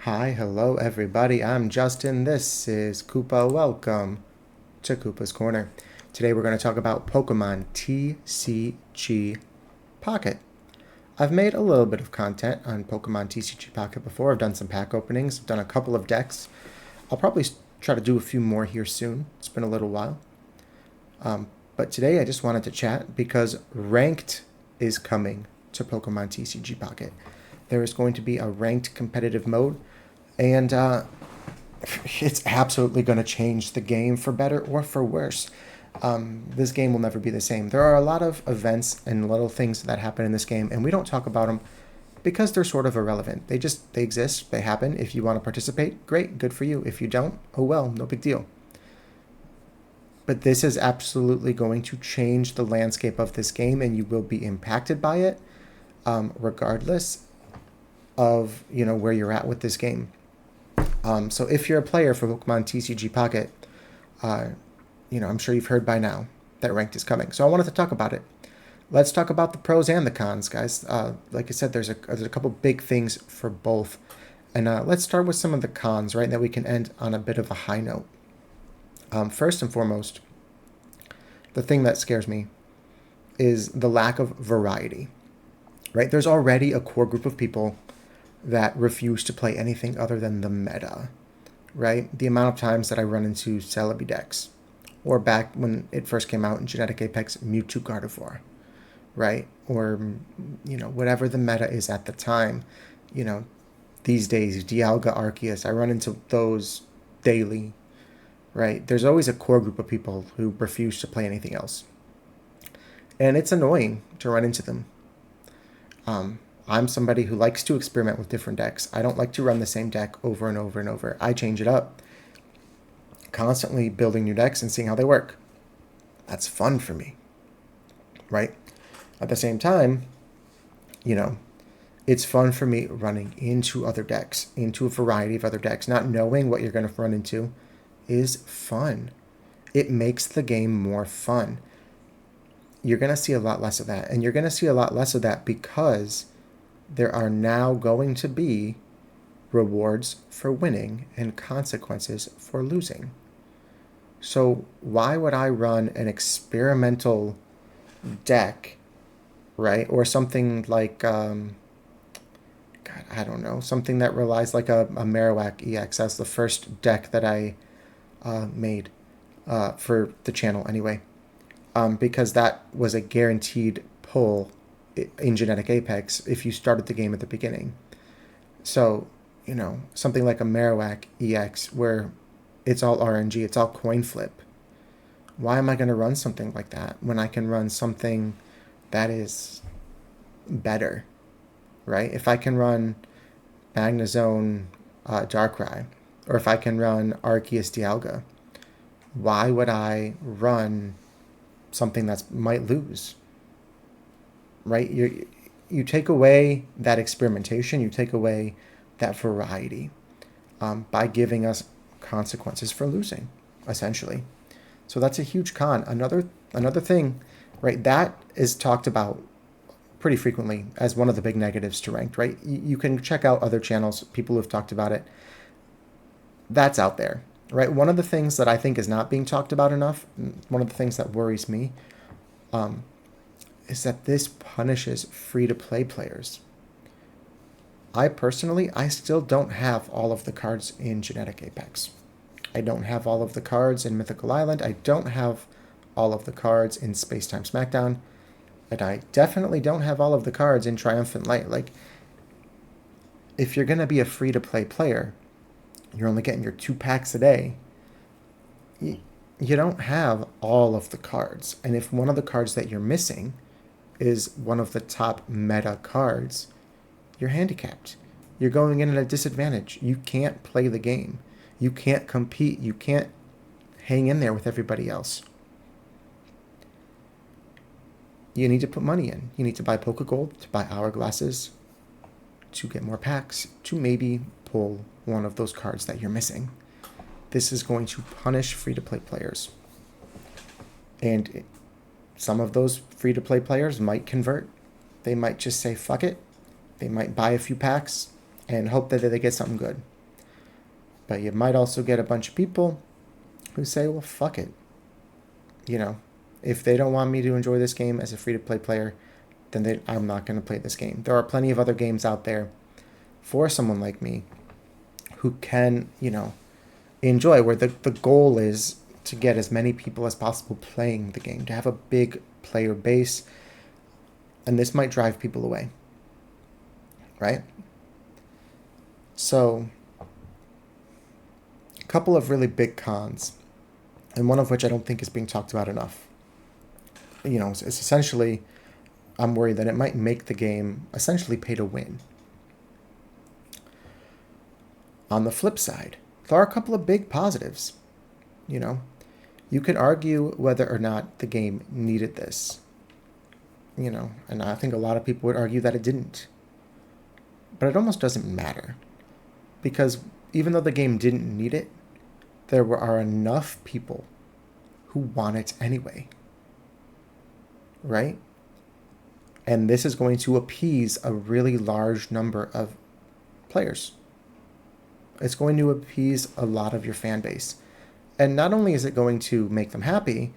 Hi, hello everybody. I'm Justin. This is Koopa. Welcome to Koopa's Corner. Today we're going to talk about Pokemon TCG Pocket. I've made a little bit of content on Pokemon TCG Pocket before. I've done some pack openings. I've done a couple of decks. I'll probably try to do a few more here soon. It's been a little while. But today I just wanted to chat because Ranked is coming to Pokemon TCG Pocket. There is going to be a ranked competitive mode, and it's absolutely going to change the game for better or for worse. This game will never be the same. There are a lot of events and little things that happen in this game, and we don't talk about them because they're sort of irrelevant. They exist, they happen. If you want to participate, great, good for you. If you don't, oh well, no big deal. But this is absolutely going to change the landscape of this game, and you will be impacted by it, regardless of where you're at with this game. So if you're a player for Pokemon TCG Pocket, I'm sure you've heard by now that Ranked is coming. So I wanted to talk about it. Let's talk about the pros and the cons, guys. Like I said, there's a couple big things for both. And let's start with some of the cons, right, that we can end on a bit of a high note. First and foremost, the thing that scares me is the lack of variety, right? There's already a core group of people that refuse to play anything other than the meta, right? The amount of times that I run into Celebi decks, or back when it first came out in Genetic Apex, Mewtwo Gardevoir, right? Or, whatever the meta is at the time. These days, Dialga Arceus, I run into those daily, right? There's always a core group of people who refuse to play anything else. And it's annoying to run into them. I'm somebody who likes to experiment with different decks. I don't like to run the same deck over and over and over. I change it up, constantly building new decks and seeing how they work. That's fun for me, right? At the same time, it's fun for me running into other decks, into a variety of other decks. Not knowing what you're going to run into is fun. It makes the game more fun. You're going to see a lot less of that. And you're going to see a lot less of that because there are now going to be rewards for winning and consequences for losing. So why would I run an experimental deck, right? Or something like, I don't know, something that relies like a Marowak EX. That's the first deck that I made for the channel anyway. Because that was a guaranteed pull in Genetic Apex if you started the game at the beginning. So, something like a Marowak EX where it's all RNG, it's all coin flip. Why am I going to run something like that when I can run something that is better, right? If I can run Magnezone Darkrai, or if I can run Arceus Dialga, why would I run something that might lose, right? You take away that experimentation, you take away that variety by giving us consequences for losing, essentially. So that's a huge con. Another thing, right, that is talked about pretty frequently as one of the big negatives to Ranked, right? You can check out other channels, people who have talked about it. That's out there, right? One of the things that I think is not being talked about enough, one of the things that worries me, is that this punishes free-to-play players. I still don't have all of the cards in Genetic Apex. I don't have all of the cards in Mythical Island. I don't have all of the cards in Spacetime Smackdown. And I definitely don't have all of the cards in Triumphant Light. Like, if you're going to be a free-to-play player, you're only getting your 2 packs a day. You don't have all of the cards. And if one of the cards that you're missing is one of the top meta cards, you're handicapped. You're going in at a disadvantage. You can't play the game. You can't compete. You can't hang in there with everybody else. You need to put money in. You need to buy Pokegold, to buy Hourglasses, to get more packs, to maybe pull one of those cards that you're missing. This is going to punish free-to-play players. And some of those free-to-play players might convert. They might just say, fuck it. They might buy a few packs and hope that they get something good. But you might also get a bunch of people who say, well, fuck it. You know, if they don't want me to enjoy this game as a free-to-play player, then I'm not going to play this game. There are plenty of other games out there for someone like me who can, enjoy, where the goal is to get as many people as possible playing the game, to have a big player base, and this might drive people away, right? So, a couple of really big cons, and one of which I don't think is being talked about enough. It's essentially, I'm worried that it might make the game essentially pay to win. On the flip side, there are a couple of big positives. You could argue whether or not the game needed this. And I think a lot of people would argue that it didn't. But it almost doesn't matter. Because even though the game didn't need it, there are enough people who want it anyway. Right? And this is going to appease a really large number of players. It's going to appease a lot of your fan base. And not only is it going to make them happy,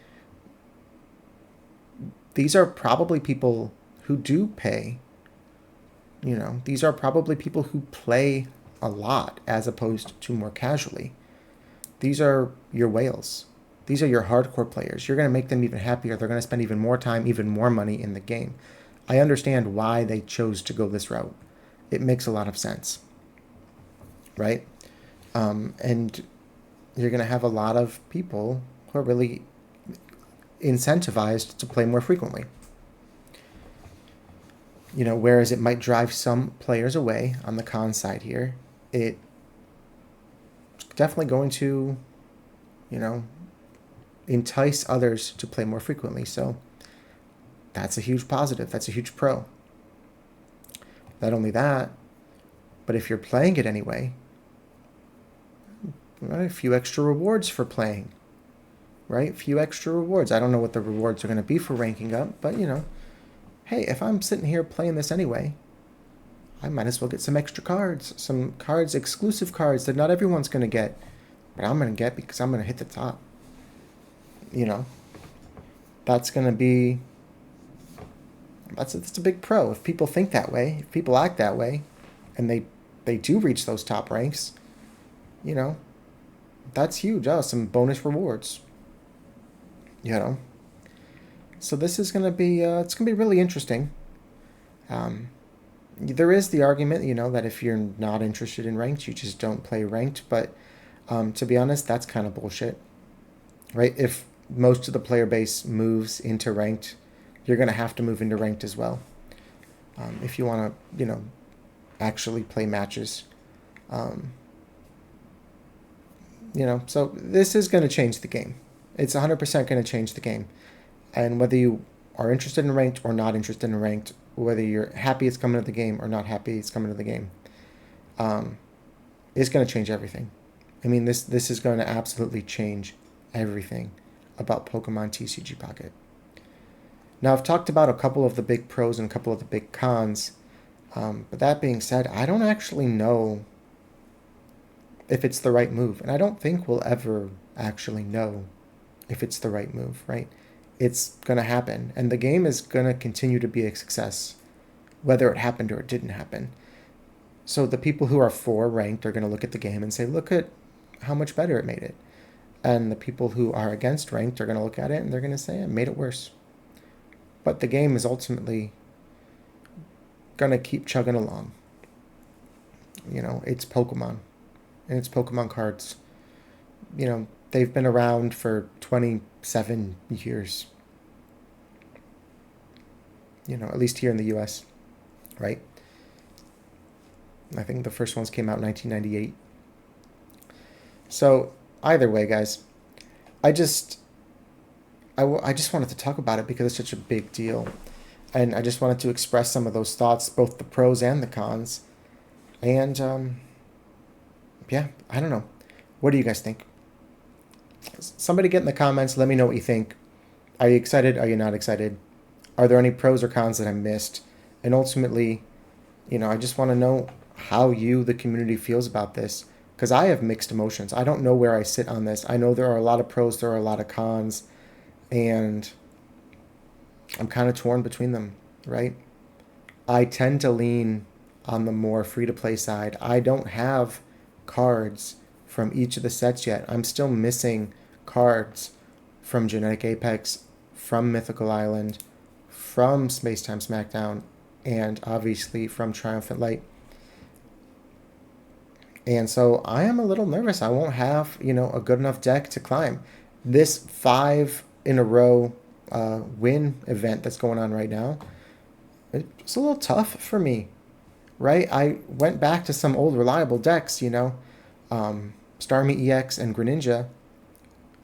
these are probably people who do pay. These are probably people who play a lot as opposed to more casually. These are your whales. These are your hardcore players. You're going to make them even happier. They're going to spend even more time, even more money in the game. I understand why they chose to go this route. It makes a lot of sense. Right? And you're going to have a lot of people who are really incentivized to play more frequently. Whereas it might drive some players away on the con side here, it's definitely going to, entice others to play more frequently. So that's a huge positive. That's a huge pro. Not only that, but if you're playing it anyway, a few extra rewards for playing, right? A few extra rewards. I don't know what the rewards are going to be for ranking up, but hey, if I'm sitting here playing this anyway, I might as well get some extra cards, exclusive cards that not everyone's going to get, but I'm going to get because I'm going to hit the top. That's going to be, that's a big pro. If people think that way, if people act that way, and they do reach those top ranks, that's huge. Some bonus rewards. So this is going to be, it's going to be really interesting. There is the argument, that if you're not interested in ranked, you just don't play ranked. But to be honest, that's kind of bullshit, right? If most of the player base moves into ranked, you're going to have to move into ranked as well. If you want to, actually play matches. So this is going to change the game. It's 100% going to change the game. And whether you are interested in ranked or not interested in ranked, whether you're happy it's coming to the game or not happy it's coming to the game, it's going to change everything. I mean, this is going to absolutely change everything about Pokemon TCG Pocket. Now, I've talked about a couple of the big pros and a couple of the big cons, but that being said, I don't actually know if it's the right move. And I don't think we'll ever actually know if it's the right move, right? It's going to happen. And the game is going to continue to be a success, whether it happened or it didn't happen. So the people who are for ranked are going to look at the game and say, look at how much better it made it. And the people who are against ranked are going to look at it and they're going to say, it made it worse. But the game is ultimately going to keep chugging along. It's Pokemon. And it's Pokemon cards. They've been around for 27 years. At least here in the US, right? I think the first ones came out in 1998. So either way, guys, I just wanted to talk about it because it's such a big deal. And I just wanted to express some of those thoughts, both the pros and the cons. And, yeah, I don't know. What do you guys think? Somebody get in the comments. Let me know what you think. Are you excited? Are you not excited? Are there any pros or cons that I missed? And ultimately, I just want to know how you, the community, feels about this. because I have mixed emotions. I don't know where I sit on this. I know there are a lot of pros, there are a lot of cons, and I'm kind of torn between them, right? I tend to lean on the more free to play side. I don't have cards from each of the sets yet. I'm still missing cards from Genetic Apex, from Mythical Island, from Space Time Smackdown, and obviously from Triumphant Light. And so I am a little nervous. I won't have, a good enough deck to climb. This 5 in a row win event that's going on right now, it's a little tough for me, right? I went back to some old reliable decks, Starmie EX and Greninja.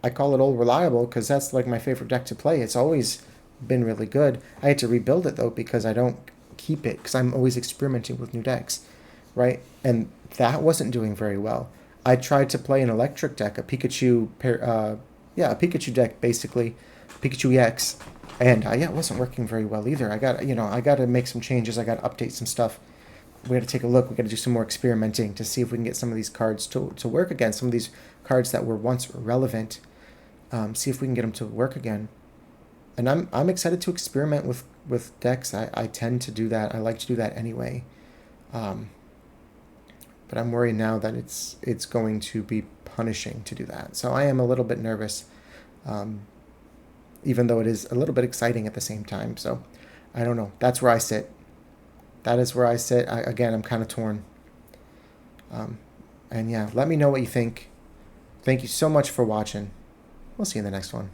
I call it old reliable because that's like my favorite deck to play. It's always been really good. I had to rebuild it though because I don't keep it because I'm always experimenting with new decks, right? And that wasn't doing very well. I tried to play an electric deck, a Pikachu a Pikachu deck basically, Pikachu EX, and it wasn't working very well either. I got to make some changes. I got to update some stuff. We got to take a look. We got to do some more experimenting to see if we can get some of these cards to work again. Some of these cards that were once relevant, see if we can get them to work again. And I'm excited to experiment with decks. I tend to do that. I like to do that anyway. But I'm worried now that it's going to be punishing to do that. So I am a little bit nervous, even though it is a little bit exciting at the same time. So I don't know. That's where I sit. That is where I sit. Again, I'm kind of torn. And yeah, let me know what you think. Thank you so much for watching. We'll see you in the next one.